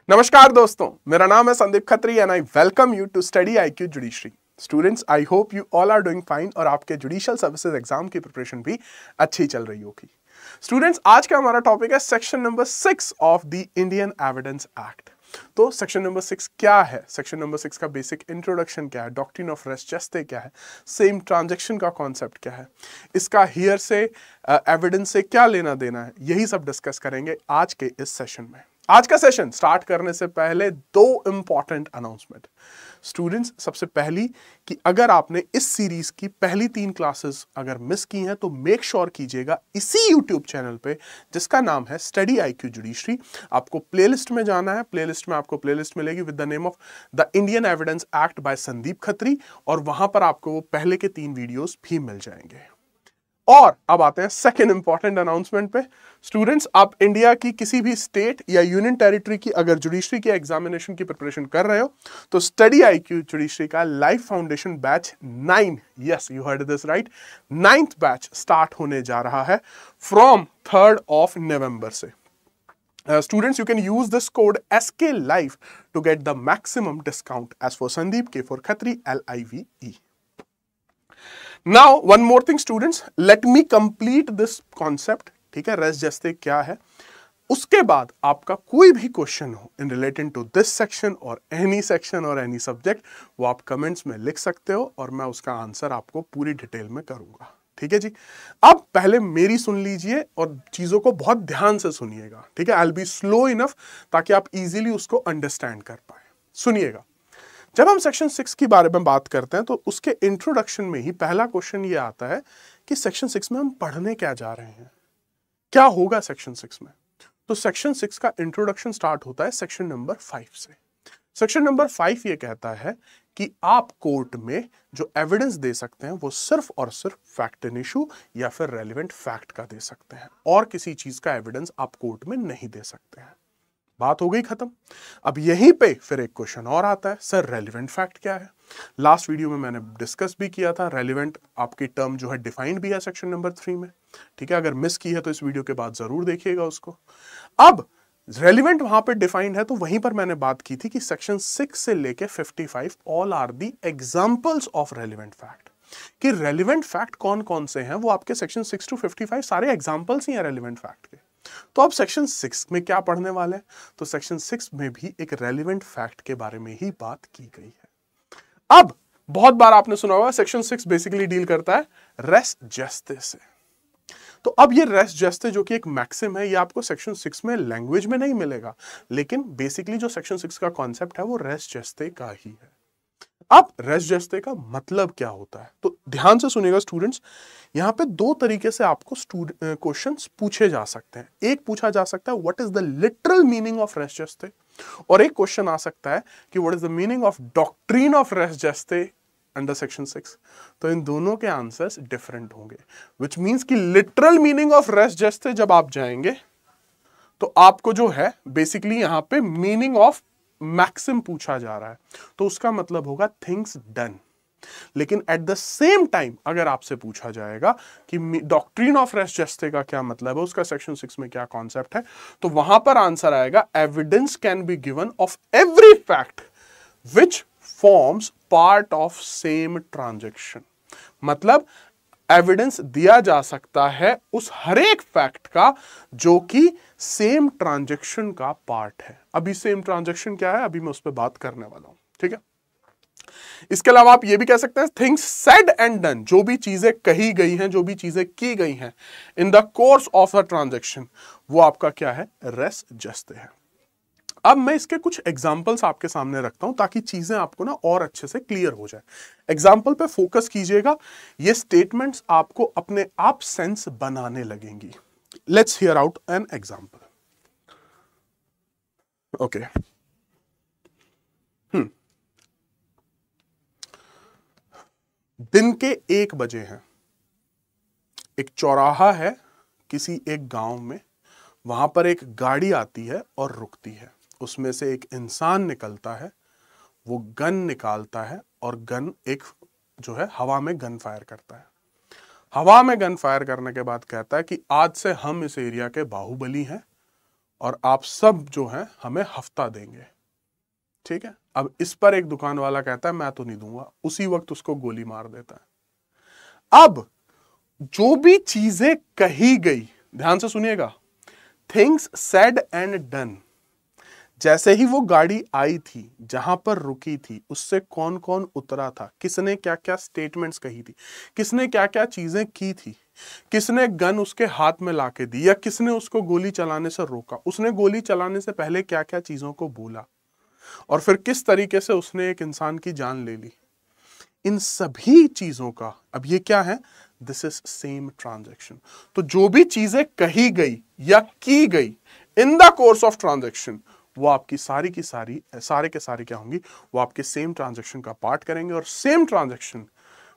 नमस्कार दोस्तों, मेरा नाम है Sandeep Khatri and I welcome you to study IQ judiciary. Students, I hope you all are doing fine और आपके जुडिशियल सर्विसेज एग्जाम की प्रिपरेशन भी अच्छी चल रही होगी। स्टूडेंट्स, आज का हमारा टॉपिक है section number 6 of the Indian evidence act. तो सेक्शन नंबर 6 क्या है? सेक्शन नंबर 6 का बेसिक इंट्रोडक्शन क्या है, डॉक्ट्रिन ऑफ रेस जस्ते क्या है, सेम ट्रांजैक्शन का कॉन्सेप्ट क्या है, इसका हियर से एविडेंस से क्या लेना देना है, यही सब डिस्कस करेंगे आज के इस सेशन में। आज का सेशन स्टार्ट करने से पहले दो इंपॉर्टेंट अनाउंसमेंट। स्टूडेंट्स, सबसे पहली कि अगर आपने इस सीरीज की पहली 3 क्लासेस अगर मिस की हैं तो मेक श्योर कीजिएगा इसी यूट्यूब चैनल पे जिसका नाम है स्टडी IQ जुडिशरी, आपको प्लेलिस्ट में जाना है। प्लेलिस्ट में आपको प्लेलिस्ट मिलेगी with the name of the Indian evidence act by Sandeep Khatri और वहां पर आपको वो पहले के 3 वीडियोस भी मिल जाएंगे। और अब आते हैं सेकेंड इंपॉर्टेंट अनाउंसमेंट पे। स्टूडेंट्स, आप इंडिया की किसी भी स्टेट या यूनियन टेरिटरी की अगर जुडिशरी के एग्जामिनेशन की प्रिपरेशन कर रहे हो तो स्टडी IQ जुडिशरी का life foundation batch 9, yes you heard this right, 9th batch start होने जा रहा है फ्रॉम 3rd of November से। Students, you can use this code SKLIVE to get the maximum discount. As for Sandeep, K for Khatri, LIVE. Now one more thing students, let me complete this concept। ठीक है, race जस्ते क्या है, उसके बाद आपका कोई भी क्वेश्चन हो in related to this section और एनी सब्जेक्ट, वो आप कमेंट्स में लिख सकते हो और मैं उसका आंसर आपको पूरी डिटेल में करूंगा। ठीक है जी। अब पहले मेरी सुन लीजिए और चीजों को बहुत ध्यान से सुनिएगा। ठीक है, I will be slow enough ताकि आप इजीली उसको अंडरस्टैंड कर पाए। सुनिएगा, जब हम सेक्शन 6 के बारे में बात करते हैं तो उसके इंट्रोडक्शन में ही पहला क्वेश्चन ये आता है कि सेक्शन 6 में हम पढ़ने क्या जा रहे हैं, क्या होगा सेक्शन 6 में। तो सेक्शन 6 का इंट्रोडक्शन स्टार्ट होता है सेक्शन नंबर 5 से। सेक्शन नंबर 5 ये कहता है कि आप कोर्ट में जो एविडेंस दे सकते हैं वो सिर्फ और सिर्फ फैक्ट इन इशू या फिर रेलिवेंट फैक्ट का दे सकते हैं और किसी चीज का एविडेंस आप कोर्ट में नहीं दे सकते हैं। बात हो गई खत्म। अब यहीं पे फिर एक क्वेश्चन और आता है, सर रेलिवेंट फैक्ट क्या है? लास्ट वीडियो में मैंने डिस्कस भी किया था, रेलिवेंट आपकी टर्म जो है डिफाइंड भी है सेक्शन नंबर 3 में। ठीक है, अगर मिस की है तो इस वीडियो के बाद जरूर देखिएगा उसको। अब रेलिवेंट वहां पे डिफाइंड है तो वहीं पर मैंने बात की थी कि सेक्शन 6 से लेके 55 all are the examples of relevant fact. कि रेलिवेंट फैक्ट कौन कौन से हैं, वो आपके सेक्शन 6 to 55 सारे एग्जांपल्स ही हैं रेलिवेंट फैक्ट के। तो अब सेक्शन 6 में क्या पढ़ने वाले हैं? तो सेक्शन 6 में भी एक रेलिवेंट फैक्ट के बारे में ही बात की गई है। अब बहुत बार आपने सुना होगा सेक्शन 6 बेसिकली डील करता है रेस जस्ते से। तो अब ये रेस जस्ते जो कि एक मैक्सिम है, ये आपको सेक्शन 6 में लैंग्वेज में नहीं मिलेगा, लेकिन बेसिकली जो सेक्शन 6 का कॉन्सेप्ट है वो रेस जस्ते का ही है। अब रेस जस्ते का मतलब क्या होता है, तो ध्यान से सुनिएगा स्टूडेंट्स। यहां पे 2 तरीके से आपको क्वेश्चंस पूछे जा सकते हैं। एक पूछा जा सकता है what is the literal meaning of res gestae, और एक क्वेश्चन आ सकता है कि what is the meaning of doctrine of res gestae under section 6। तो इन दोनों के आंसर्स डिफरेंट होंगे, विच मीन्स कि literal meaning of res gestae जब आप जाएंगे तो आपको जो है बेसिकली यहां पे मीनिंग ऑफ मैक्सिम पूछा जा रहा है, तो उसका मतलब होगा थिंग्स डन। लेकिन एट द सेम टाइम अगर आपसे पूछा जाएगा कि डॉक्ट्रिन ऑफ रेस जस्ते का क्या मतलब है, उसका सेक्शन 6 में क्या कॉन्सेप्ट है, तो वहां पर आंसर आएगा evidence can be given of every fact which forms part of same transaction. मतलब एविडेंस दिया जा सकता है उस हर एक फैक्ट का जो कि सेम ट्रांजैक्शन का पार्ट है। अभी सेम ट्रांजैक्शन क्या है, अभी मैं उस पर बात करने वाला हूं। ठीक है, इसके अलावा आप ये भी कह सकते हैं थिंग्स सेड एंड डन, जो भी चीजें कही गई हैं, जो भी चीजें की गई हैं in the course of a transaction, वो आपका क्या है, रेस जस्ते है। अब मैं इसके कुछ एग्जाम्पल्स आपके सामने रखता हूं ताकि चीजें आपको ना और अच्छे से क्लियर हो जाए। एग्जाम्पल पे फोकस कीजिएगा, ये स्टेटमेंट्स आपको अपने आप सेंस बनाने लगेंगी। Let's hear out an example. Okay, दिन के 1 बजे हैं, एक चौराहा है किसी एक गांव में, वहां पर एक गाड़ी आती है और रुकती है, उसमें से एक इंसान निकलता है, वो गन निकालता है और गन एक जो है हवा में गन फायर करता है। हवा में गन फायर करने के बाद कहता है कि आज से हम इस एरिया के बाहुबली हैं और आप सब जो हैं हमें हफ्ता देंगे, ठीक है। अब इस पर एक दुकान वाला कहता है मैं तो नहीं दूंगा, उसी वक्त उसको गोली मार देता है। अब जो भी चीजें कही गई, ध्यान से सुनिएगा, थिंग्स सेड एंड डन, जैसे ही वो गाड़ी आई थी, जहां पर रुकी थी, उससे कौन कौन उतरा था, किसने क्या क्या स्टेटमेंट्स कही थी, किसने क्या क्या चीजें की थी, किसने गन उसके हाथ में लाके दी या किसने उसको गोली चलाने से रोका, उसने गोली चलाने से पहले क्या क्या चीजों को बोला और फिर किस तरीके से उसने एक इंसान की जान ले ली, इन सभी चीजों का अब ये क्या है, दिस इज सेम ट्रांजैक्शन। तो जो भी चीजें कही गई या की गई in the course of transaction, वो आपकी सारी की सारी, सारे के सारे क्या होंगी, वो आपके सेम ट्रांजैक्शन का पार्ट करेंगे और सेम ट्रांजैक्शन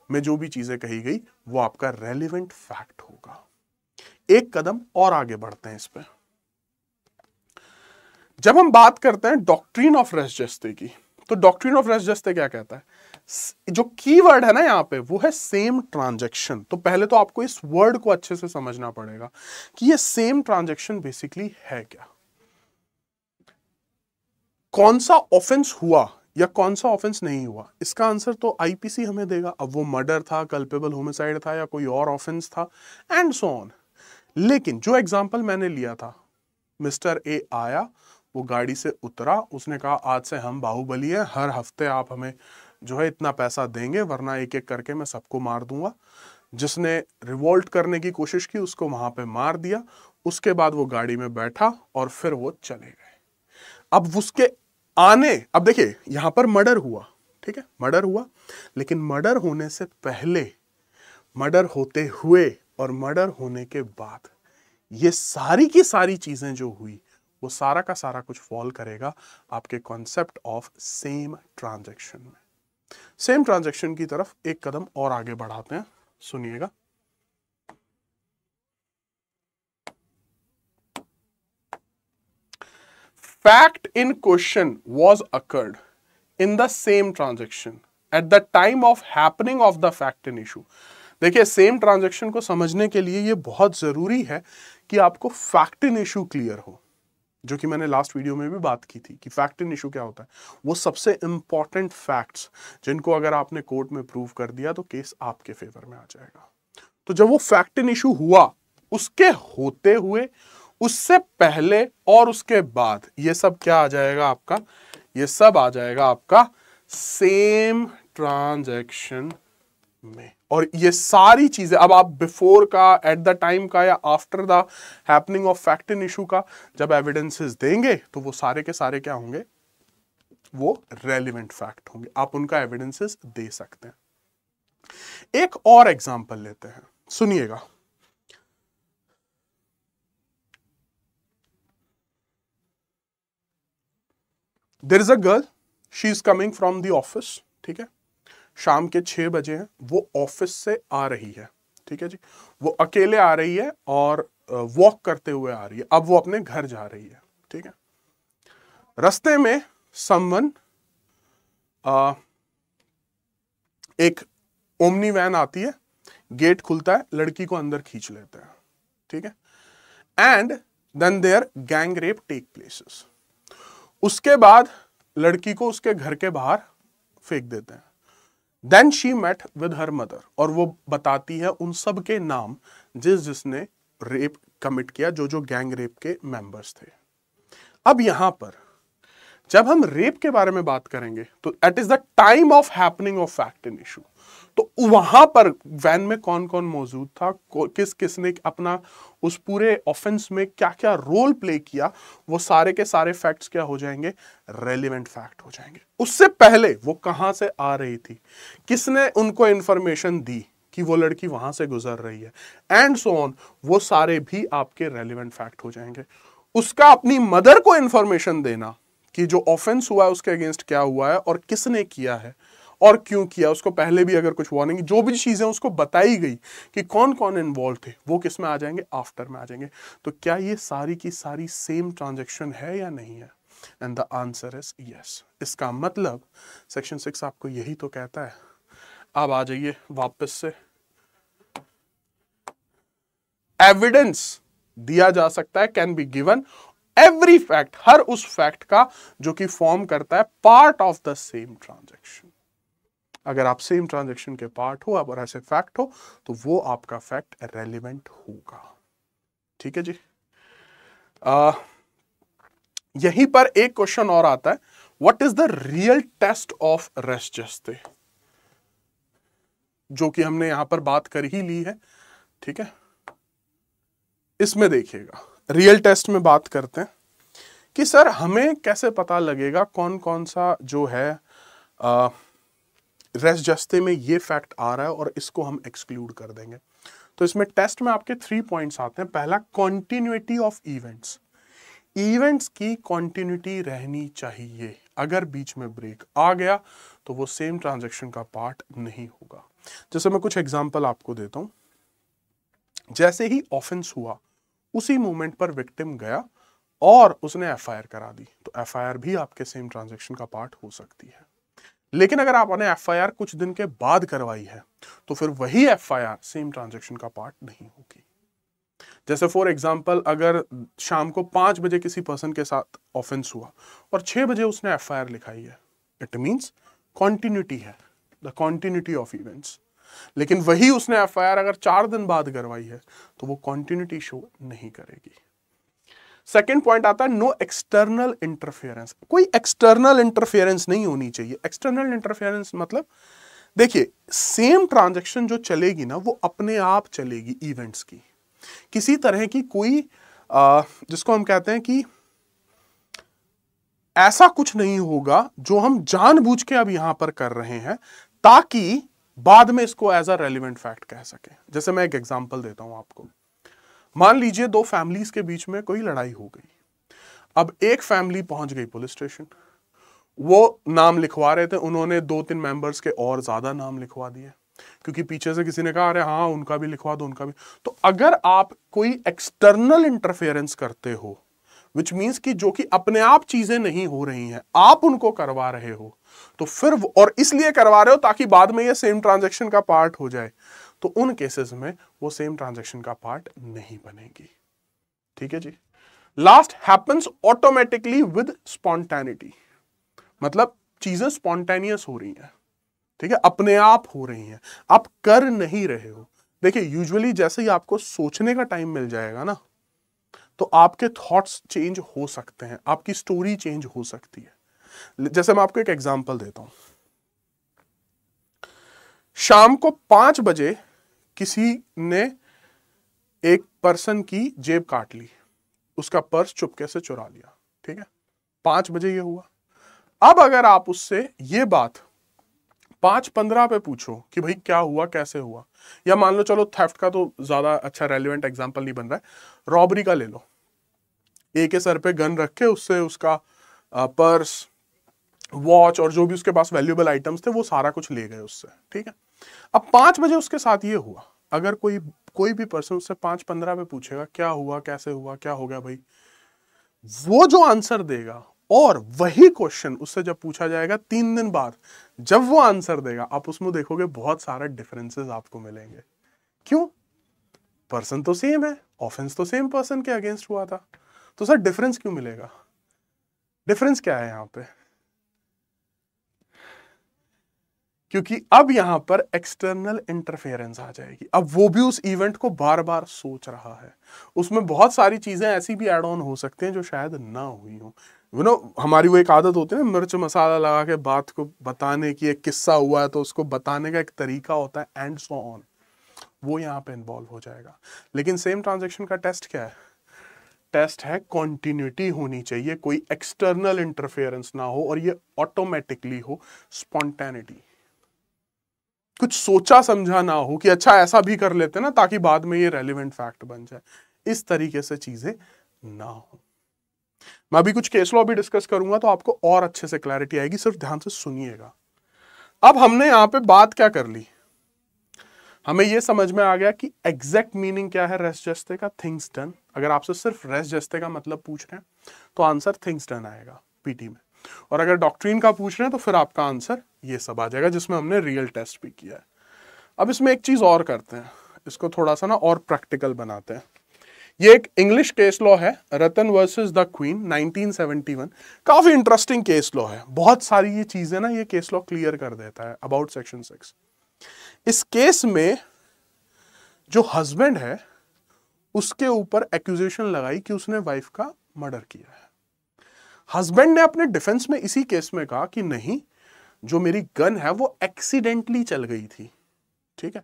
में जो भी चीजें कही गई वो आपका रेलिवेंट फैक्ट होगा। एक कदम और आगे बढ़ते हैं इस पे। जब हम बात करते हैं डॉक्ट्रिन ऑफ रेस जस्ते की, तो डॉक्ट्रिन ऑफ रेस जस्ते क्या कहता है, जो कीवर्ड है ना यहां पे वो है सेम ट्रांजैक्शन। तो पहले तो आपको इस वर्ड को अच्छे से समझना पड़ेगा कि ये सेम ट्रांजैक्शन बेसिकली है क्या, कौन सा ऑफेंस हुआ या कौन सा ऑफेंस नहीं हुआ, इसका आंसर तो आईपीसी हमें देगा। अब वो मर्डर था, कल्पेबल होमिसाइड था या कोई और ऑफेंस था एंड सो ऑन। लेकिन जो एग्जांपल मैंने लिया था, मिस्टर ए आया, वो गाड़ी से उतरा, उसने कहा आज से हम बाहुबली हैं, हर हफ्ते आप हमें जो है इतना पैसा देंगे वरना एक एक करके मैं सबको मार दूंगा। जिसने रिवोल्ट करने की कोशिश की उसको वहां पे मार दिया, उसके बाद वो गाड़ी में बैठा और फिर वो चले गए। अब उसके आने, अब देखिए यहां पर मर्डर हुआ, ठीक है, मर्डर हुआ, लेकिन मर्डर होने से पहले, मर्डर होते हुए और मर्डर होने के बाद ये सारी की सारी चीजें जो हुई वो सारा का सारा कुछ फॉल करेगा आपके कॉन्सेप्ट ऑफ सेम ट्रांजैक्शन में। सेम ट्रांजैक्शन की तरफ एक कदम और आगे बढ़ाते हैं, सुनिएगा। Fact in question was occurred in the same transaction at the time of happening of the fact in issue। देखिए सेम ट्रांजैक्शन को समझने के लिए ये बहुत जरूरी है कि आपको फैक्ट इन इशू क्लियर हो, जो कि मैंने लास्ट वीडियो में भी बात की थी कि फैक्ट इन इशू क्या होता है। वो सबसे इंपॉर्टेंट फैक्ट्स जिनको अगर आपने कोर्ट में प्रूव कर दिया तो केस आपके फेवर में आ जाएगा। तो जब वो फैक्ट इन इशू हुआ, उसके होते हुए, उससे पहले और उसके बाद, ये सब क्या आ जाएगा आपका, ये सब आ जाएगा आपका सेम ट्रांजैक्शन में। और ये सारी चीजें अब आप बिफोर का, एट द टाइम का या after the happening of fact in issue का जब एविडेंसेस देंगे तो वो सारे के सारे क्या होंगे, वो रेलिवेंट फैक्ट होंगे, आप उनका एविडेंसेस दे सकते हैं। एक और एग्जांपल लेते हैं, सुनिएगा। There is a girl, she is coming from the office, ठीक है, शाम के 6 बजे हैं, वो ऑफिस से आ रही है, ठीक है जी, वो अकेले आ रही है और वॉक करते हुए आ रही है। अब वो अपने घर जा रही है, ठीक है, रास्ते में समवन, एक ओमनी वैन आती है, गेट खुलता है, लड़की को अंदर खींच लेते हैं, ठीक है, and then there gang rape take places. उसके बाद लड़की को उसके घर के बाहर फेंक देते हैं। Then she met with her mother, और वो बताती है उन सब के नाम जिसने रेप कमिट किया, जो गैंग रेप के मेंबर्स थे। अब यहां पर जब हम रेप के बारे में बात करेंगे तो at is the time of happening of fact in issue, तो वहां पर वैन में कौन कौन मौजूद था, किस किसने अपना उस पूरे ऑफेंस में क्या क्या रोल प्ले किया, वो सारे के सारे फैक्ट्स क्या हो जाएंगे, रेलिवेंट फैक्ट हो जाएंगे। उससे पहले वो कहां से आ रही थी, किसने उनको इंफॉर्मेशन दी कि वो लड़की वहां से गुजर रही है, एंड सो ऑन, वो सारे भी आपके रेलिवेंट फैक्ट हो जाएंगे। उसका अपनी मदर को इंफॉर्मेशन देना कि जो ऑफेंस हुआ है उसके अगेंस्ट क्या हुआ है और किसने किया है और क्यों किया, उसको पहले भी अगर कुछ वार्निंग, जो भी चीजें उसको बताई गई कि कौन कौन इन्वॉल्व थे, वो किस में आ जाएंगे, आफ्टर में आ जाएंगे। तो क्या ये सारी की सारी सेम ट्रांजैक्शन है या नहीं है, and the answer is yes. इसका मतलब सेक्शन 6 आपको यही तो कहता है। अब आ जाइए वापस से, एविडेंस दिया जा सकता है, can be given every fact, हर उस फैक्ट का जो कि फॉर्म करता है part of the same transaction. अगर आप सेम ट्रांजैक्शन के पार्ट हो और ऐसे फैक्ट हो तो वो आपका फैक्ट रेलिवेंट होगा। ठीक है जी। यहीं पर एक क्वेश्चन और आता है, what is the real test of res gestae, जो कि हमने यहां पर बात कर ही ली है। ठीक है, इसमें देखिएगा, रियल टेस्ट में बात करते हैं कि सर हमें कैसे पता लगेगा कौन कौन सा जो है रेस जस्ते में ये फैक्ट आ रहा है और इसको हम एक्सक्लूड कर देंगे। तो इसमें टेस्ट में आपके 3 पॉइंट्स आते हैं। पहला, कॉन्टिन्यूटी ऑफ इवेंट्स, इवेंट्स की कॉन्टिन्यूटी रहनी चाहिए। अगर बीच में ब्रेक आ गया तो वो सेम ट्रांजैक्शन का पार्ट नहीं होगा। जैसे मैं कुछ एग्जांपल आपको देता हूं। जैसे ही ऑफेंस हुआ उसी मोमेंट पर विक्टिम गया और उसने एफआईआर करा दी, तो एफआईआर भी आपके सेम ट्रांजैक्शन का पार्ट हो सकती है। लेकिन अगर आपने एफआईआर कुछ दिन के बाद करवाई है तो फिर वही एफआईआर सेम ट्रांजैक्शन का पार्ट नहीं होगी। जैसे फॉर एग्जांपल, अगर शाम को 5 बजे किसी पर्सन के साथ ऑफेंस हुआ और 6 बजे उसने एफआईआर लिखाई है, इट मींस कॉन्टिन्यूटी है, द कॉन्टिन्यूटी ऑफ इवेंट्स। लेकिन वही उसने एफआईआर अगर 4 दिन बाद करवाई है तो वो कॉन्टिन्यूटी शो नहीं करेगी। सेकेंड पॉइंट आता है, नो एक्सटर्नल इंटरफेरेंस। कोई एक्सटर्नल इंटरफेरेंस नहीं होनी चाहिए। एक्सटर्नल इंटरफेरेंस मतलब, देखिए, सेम ट्रांजैक्शन जो चलेगी ना वो अपने आप चलेगी इवेंट्स की। किसी तरह की कोई जिसको हम कहते हैं कि ऐसा कुछ नहीं होगा जो हम जानबूझ के अब यहां पर कर रहे हैं ताकि बाद में इसको एज अ रेलिवेंट फैक्ट कह सके। जैसे मैं एक एग्जांपल देता हूं आपको। मान लीजिए 2 फैमिलीज के बीच में कोई लड़ाई हो गई। अब एक फैमिली पहुंच गई पुलिस स्टेशन, वो नाम लिखवा रहे थे, उन्होंने 2-3 मेंबर्स के और ज्यादा नाम लिखवा दिए क्योंकि पीछे से किसी ने कहा अरे हाँ उनका भी लिखवा दो, उनका भी। तो अगर आप कोई एक्सटर्नल इंटरफेरेंस करते हो, विच मीन्स कि जो कि अपने आप चीजें नहीं हो रही हैं, आप उनको करवा रहे हो, तो फिर और इसलिए करवा रहे हो ताकि बाद में ये सेम ट्रांजैक्शन का पार्ट हो जाए, तो उन केसेस में वो सेम ट्रांजैक्शन का पार्ट नहीं बनेगी। ठीक है जी। Last, happens automatically with spontaneity, मतलब चीजें स्पॉन्टेनियस हो रही हैं। ठीक है, अपने आप हो रही हैं, आप कर नहीं रहे हो। देखिए, यूजुअली जैसे ही आपको सोचने का टाइम मिल जाएगा ना, तो आपके थॉट्स चेंज हो सकते हैं, आपकी स्टोरी चेंज हो सकती है। जैसे मैं आपको एक एग्जांपल देता हूं। शाम को 5 बजे किसी ने एक पर्सन की जेब काट ली, उसका पर्स चुपके से चुरा लिया। ठीक है, 5 बजे ये हुआ। अब अगर आप उससे ये बात 5:15 पे पूछो कि भाई क्या हुआ, कैसे हुआ, या मान लो, चलो थेफ्ट का तो ज्यादा अच्छा रेलिवेंट एग्जांपल नहीं बन रहा है, रॉबरी का ले लो। एक के सर पे गन रख के उससे उसका पर्स, वॉच और जो भी उसके पास वैल्यूएबल आइटम्स थे वो सारा कुछ ले गए उससे। ठीक है, अब 5 बजे उसके साथ ये हुआ। अगर कोई भी पर्सन उससे 5:15 पे पूछेगा क्या हुआ, कैसे हुआ, क्या हो गया भाई, वो जो आंसर देगा और वही क्वेश्चन उससे जब पूछा जाएगा 3 दिन बाद, जब वो आंसर देगा, आप उसमें देखोगे बहुत सारे डिफरेंसेस आपको मिलेंगे। क्यों? पर्सन तो सेम है, ऑफेंस तो सेम पर्सन के अगेंस्ट हुआ था, तो सर डिफरेंस क्यों मिलेगा? डिफरेंस क्या है यहां पे? क्योंकि अब यहां पर एक्सटर्नल इंटरफेरेंस आ जाएगी। अब वो भी उस इवेंट को बार बार सोच रहा है, उसमें बहुत सारी चीजें ऐसी भी ऐड ऑन हो सकती हैं जो शायद ना हुई हो। हमारी वो एक आदत होती है ना, मिर्च मसाला लगा के बात को बताने की। एक किस्सा हुआ है तो उसको बताने का एक तरीका होता है, एंड सो ऑन, वो यहाँ पे इन्वॉल्व हो जाएगा। लेकिन सेम ट्रांजैक्शन का टेस्ट क्या है? टेस्ट है कॉन्टिन्यूटी होनी चाहिए, कोई एक्सटर्नल इंटरफेरेंस ना हो और ये ऑटोमेटिकली हो, स्पॉन्टेनिटी, कुछ सोचा समझा ना हो कि अच्छा ऐसा भी कर लेते ना ताकि बाद में ये रेलिवेंट फैक्ट बन जाए। इस तरीके से चीजें ना हो। मैं अभी कुछ केस लॉ भी डिस्कस करूंगा तो आपको और अच्छे से क्लैरिटी आएगी, सिर्फ ध्यान से सुनिएगा। अब हमने यहां पे बात क्या कर ली, हमें यह समझ में आ गया कि एग्जैक्ट मीनिंग क्या है रेस जस्ते का, थिंग्स डन। अगर आपसे सिर्फ रेस जस्ते का मतलब पूछ रहे हैं तो आंसर थिंग्स डन आएगा पीटी में, और अगर डॉक्ट्रिन का पूछ रहे हैं तो फिर आपका आंसर ये सब आ जाएगा, जिसमें हमने रियल टेस्ट भी किया है। अब इसमें एक चीज और करते हैं, इसको थोड़ा सा ना और प्रैक्टिकल बनाते हैं ये एक इंग्लिश केस लॉ है, रतन वर्सेस द क्वीन 1971। काफी इंटरेस्टिंग केस लॉ है, बहुत सारी ये चीजें ना ये केस लॉ क्लियर कर देता है अबाउट सेक्शन 6। इस केस में जो हस्बैंड है उसके ऊपर एक्यूजेशन लगाई कि उसने वाइफ का मर्डर किया है। हस्बैंड ने अपने डिफेंस में इसी केस में कहा कि नहीं, जो मेरी गन है वो एक्सीडेंटली चल गई थी। ठीक है,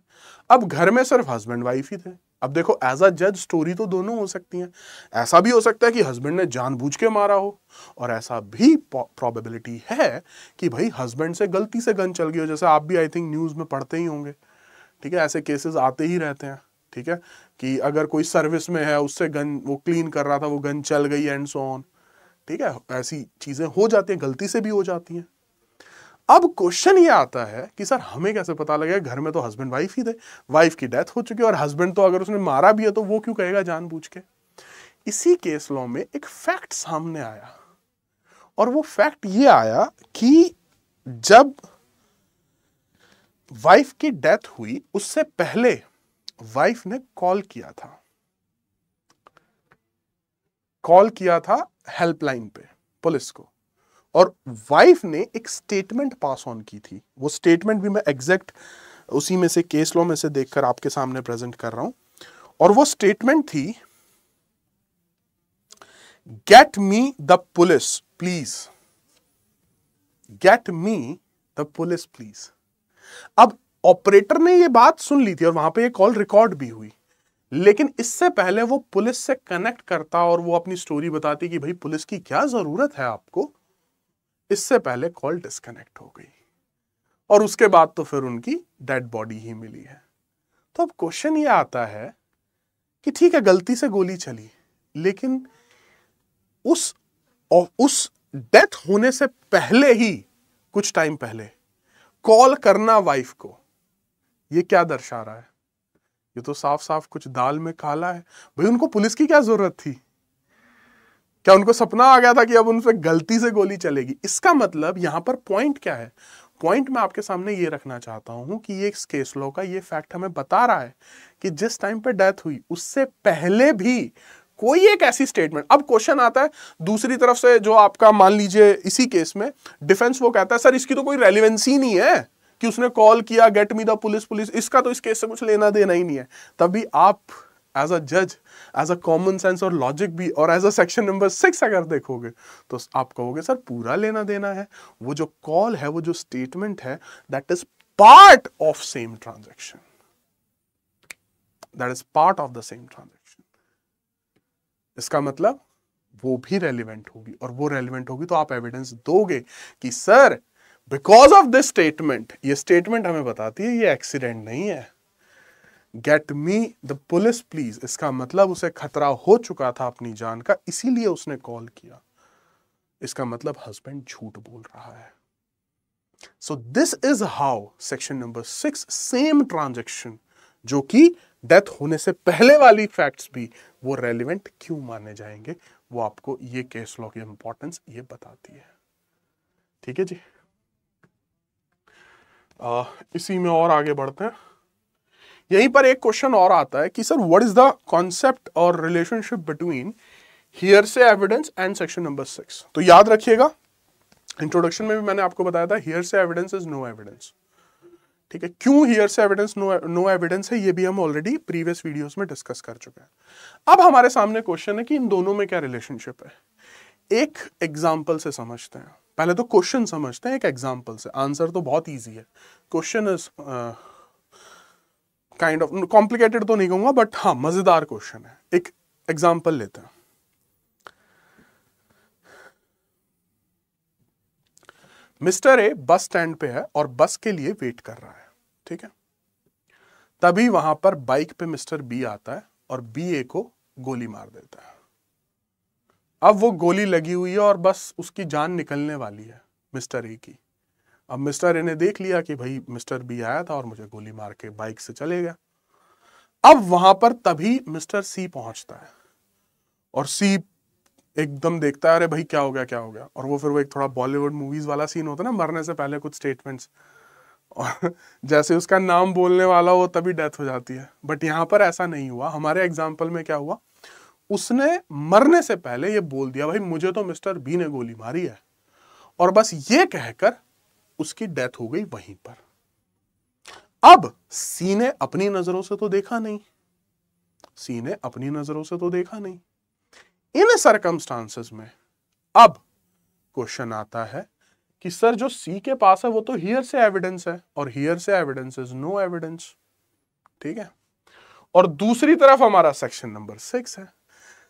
अब घर में सिर्फ हस्बैंड वाइफ ही थे। अब देखो एज अ जज स्टोरी तो दोनों हो सकती हैं। ऐसा भी हो सकता है कि हस्बैंड ने जानबूझ के मारा हो, और ऐसा भी प्रोबेबिलिटी है कि भाई हस्बैंड से गलती से गन चल गई हो, जैसे आप भी आई थिंक न्यूज में पढ़ते ही होंगे। ठीक है, ऐसे केसेस आते ही रहते हैं। ठीक है, कि अगर कोई सर्विस में है, उससे गन वो क्लीन कर रहा था, वो गन चल गई एंड सो ऑन। ठीक है, ऐसी चीजें हो जाती हैं, गलती से भी हो जाती हैं। अब क्वेश्चन ये आता है कि सर हमें कैसे पता लगेगा, घर में तो हस्बैंड वाइफ ही थे, वाइफ की डेथ हो चुकी है, और हस्बैंड तो अगर उसने मारा भी है तो वो क्यों कहेगा जानबूझ के। इसी केस लॉ में एक फैक्ट सामने आया, और वो फैक्ट ये आया कि जब वाइफ की डेथ हुई उससे पहले वाइफ ने कॉल किया था हेल्पलाइन पे पुलिस को, और वाइफ ने एक स्टेटमेंट पास ऑन की थी। वो स्टेटमेंट भी मैं एग्जैक्ट उसी में से केस लॉ में से देखकर आपके सामने प्रेजेंट कर रहा हूं, और वो स्टेटमेंट थी, get me the police please, get me the police please. अब ऑपरेटर ने ये बात सुन ली थी और वहां पे ये कॉल रिकॉर्ड भी हुई, लेकिन इससे पहले वो पुलिस से कनेक्ट करता और वो अपनी स्टोरी बताती कि भाई पुलिस की क्या जरूरत है आपको, इससे पहले कॉल डिस्कनेक्ट हो गई, और उसके बाद तो फिर उनकी डेड बॉडी ही मिली है। तो अब क्वेश्चन ये आता है कि ठीक है गलती से गोली चली, लेकिन उस डेथ होने से पहले ही कुछ टाइम पहले कॉल करना वाइफ को, ये क्या दर्शा रहा है? ये तो साफ साफ कुछ दाल में काला है। भाई उनको पुलिस की क्या जरूरत थी? क्या उनको सपना आ गया था कि अब उन पे गलती से गोली चलेगी? इसका मतलब यहां पर पॉइंट क्या है? पॉइंट मैं आपके सामने ये रखना चाहता हूं कि ये केस लॉ का ये फैक्ट हमें बता रहा है कि जिस टाइम पे डेथ हुई उससे पहले भी कोई एक ऐसी स्टेटमेंट। अब क्वेश्चन आता है दूसरी तरफ से, जो आपका मान लीजिए इसी केस में डिफेंस वो कहता है सर इसकी तो कोई रेलिवेंसी नहीं है कि उसने कॉल किया गेट मी द पुलिस, इसका तो इस केस से कुछ लेना देना ही नहीं है। तभी आप एज अ जज, एज अ कॉमन सेंस और लॉजिक भी, और एज अ सेक्शन नंबर 6 अगर देखोगे तो आप कहोगे सर पूरा लेना देना है। वो जो कॉल है, वो जो स्टेटमेंट है, that is part of same transaction, that is part of the same transaction. इसका मतलब वो भी रेलिवेंट होगी, और वो रेलिवेंट होगी तो आप एविडेंस दोगे कि sir because of this statement, ये स्टेटमेंट हमें बताती है ये एक्सीडेंट नहीं है, get me the police please. इसका मतलब उसे खतरा हो चुका था अपनी जान का, इसीलिए उसने कॉल किया। इसका मतलब हस्बैंड झूठ बोल रहा है। So this is how section number 6 same transaction, जो कि डेथ होने से पहले वाली फैक्ट्स भी वो रेलिवेंट क्यों माने जाएंगे, वो आपको ये केस लॉ की इंपॉर्टेंस ये बताती है। ठीक है जी, इसी में और आगे बढ़ते हैं। यहीं पर एक क्वेश्चन और आता है कि sir what is the concept और relationship between hearsay evidence and section number 6। तो याद रखिएगा, इंट्रोडक्शन में भी मैंने आपको बताया था hearsay evidence is no evidence. ठीक है, क्यों हियरसे एविडेंस नो एविडेंस है ये भी हम ऑलरेडी प्रीवियस वीडियोस में डिस्कस कर चुके हैं। अब हमारे सामने क्वेश्चन है कि इन दोनों में क्या रिलेशनशिप है। एक एग्जाम्पल से समझते हैं, पहले तो क्वेश्चन समझते हैं एक एग्जाम्पल से। आंसर तो बहुत ईजी है, question is kind of complicated तो नहीं कहूंगा, बट हाँ मजेदार क्वेश्चन है। एक एग्जाम्पल लेते हैं। मिस्टर ए बस स्टैंड पे है और बस के लिए वेट कर रहा है। ठीक है, तभी वहां पर बाइक पे मिस्टर बी आता है और बी ए को गोली मार देता है। अब वो गोली लगी हुई है और बस उसकी जान निकलने वाली है मिस्टर ए की। अब मिस्टर ए ने देख लिया कि भाई मिस्टर बी आया था और मुझे गोली मार के बाइक से चले गया। अब वहां पर तभी मिस्टर सी पहुंचता है और सी एकदम देखता है अरे भाई क्या हो गया क्या हो गया, और वो फिर वो एक थोड़ा बॉलीवुड मूवीज वाला सीन होता है ना, मरने से पहले कुछ स्टेटमेंट्स, और जैसे उसका नाम बोलने वाला हो तभी डेथ हो जाती है। बट यहाँ पर ऐसा नहीं हुआ। हमारे एग्जाम्पल में क्या हुआ, उसने मरने से पहले ये बोल दिया, भाई मुझे तो मिस्टर बी ने गोली मारी है, और बस ये कहकर उसकी डेथ हो गई वहीं पर। अब सी ने अपनी नजरों से तो देखा नहीं, सी ने अपनी नजरों से तो देखा नहीं। इन सर्कमस्टांसेस में अब क्वेश्चन आता है कि सर जो सी के पास है वो तो हियर से एविडेंस है, और हियर से एविडेंस इज नो एविडेंस, ठीक है। और दूसरी तरफ हमारा सेक्शन नंबर 6 है।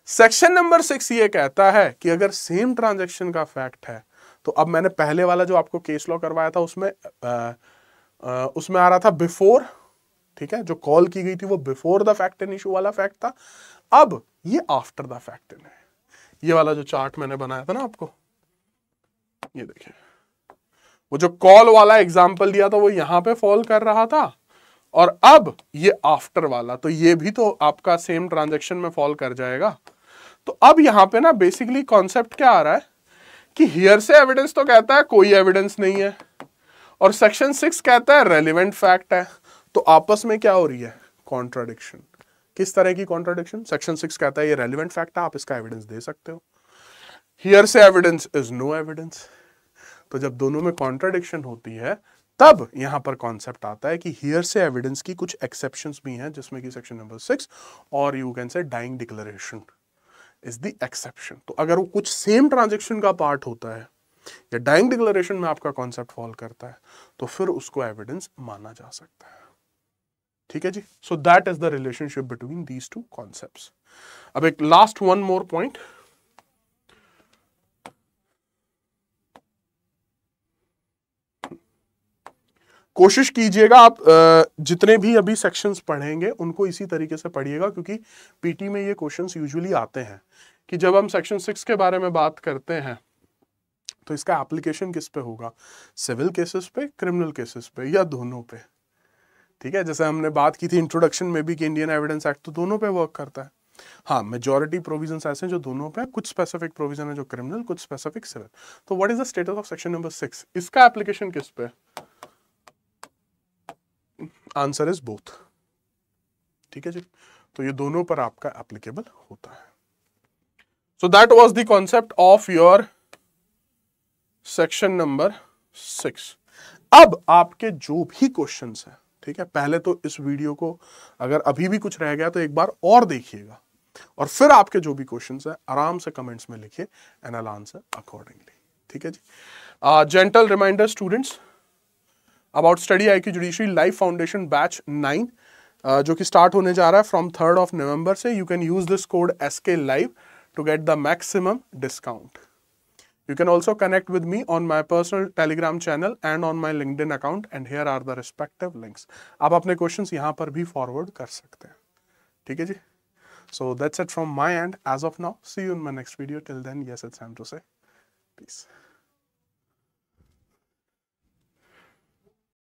सेक्शन नंबर 6 ये कहता है कि अगर सेम ट्रांजैक्शन का फैक्ट है, तो अब मैंने पहले वाला जो आपको केस लॉ करवाया था उसमें उसमें आ रहा था बिफोर, ठीक है, जो कॉल की गई थी वो before the fact in issue वाला फैक्ट था। अब ये आफ्टर द फैक्ट इन है। ये वाला जो चार्ट मैंने बनाया था ना आपको, ये देखिए, वो जो कॉल वाला एग्जांपल दिया था वो यहां पे फॉल कर रहा था, और अब ये आफ्टर वाला, तो ये भी तो आपका सेम ट्रांजैक्शन में फॉल कर जाएगा। तो अब यहां पे ना बेसिकली कॉन्सेप्ट क्या आ रहा है कि हियर से एविडेंस तो कहता है कोई एविडेंस नहीं है, और सेक्शन 6 कहता है रेलिवेंट फैक्ट है। तो आपस में क्या हो रही है? कॉन्ट्राडिक्शन। किस तरह की कॉन्ट्राडिक्शन? सेक्शन 6 कहता है ये रेलिवेंट फैक्ट है, आप इसका एविडेंस दे सकते हो, हियर से एविडेंस इज नो एविडेंस। तो जब दोनों में कॉन्ट्राडिक्शन होती है तब यहां पर कॉन्सेप्ट आता है कि हियर से एविडेंस की कुछ एक्सेप्शंस भी हैं, जिसमें कि सेक्शन नंबर 6 और you can say dying declaration is the exception. तो अगर वो कुछ सेम ट्रांजैक्शन का पार्ट होता है या डाइंग डिक्लेरेशन में आपका कॉन्सेप्ट फॉल करता है, तो फिर उसको एविडेंस माना जा सकता है, ठीक है जी। So that is the relationship between these two concepts. अब एक लास्ट वन मोर पॉइंट, कोशिश कीजिएगा आप जितने भी अभी सेक्शंस पढ़ेंगे उनको इसी तरीके से पढ़िएगा, क्योंकि पीटी में ये क्वेश्चंस यूजुअली आते हैं कि जब हम सेक्शन 6 के बारे में बात करते हैं तो इसका एप्लीकेशन किस पे होगा, सिविल केसेस पे, क्रिमिनल केसेस पे, या दोनों पे, ठीक है। जैसे हमने बात की थी इंट्रोडक्शन में भी कि इंडियन एविडेंस एक्ट तो दोनों पे वर्क करता है। हाँ, मेजॉरिटी प्रोविजंस ऐसे हैं जो दोनों पे, कुछ स्पेसिफिक प्रोविजन है जो क्रिमिनल, कुछ स्पेसिफिक सिविल। तो what is the status of section number 6? इसका एप्लीकेशन किस पे? आंसर इज बोथ, ठीक है जी। तो ये दोनों पर आपका एप्लीकेबल होता है। So that was the concept of your section number 6। अब आपके जो भी क्वेश्चंस हैं, ठीक है, पहले तो इस वीडियो को अगर अभी भी कुछ रह गया तो एक बार और देखिएगा, और फिर आपके जो भी क्वेश्चंस हैं आराम से कमेंट्स में लिखिए and I will answer accordingly, ठीक है जी। Gentle reminder students about study IQ judiciary live foundation batch 9 जो कि स्टार्ट होने जा रहा है फ्रॉम 3rd नवंबर से। You can use this code SK Live to get the maximum discount. You can also connect with me on my personal Telegram channel and on my LinkedIn account, and here are the respective links. आप अपने questions यहाँ पर भी forward कर सकते हैं, ठीक है जी। So that's it from my end as of now. See you in my next video. Till then, yes, it's time to say peace.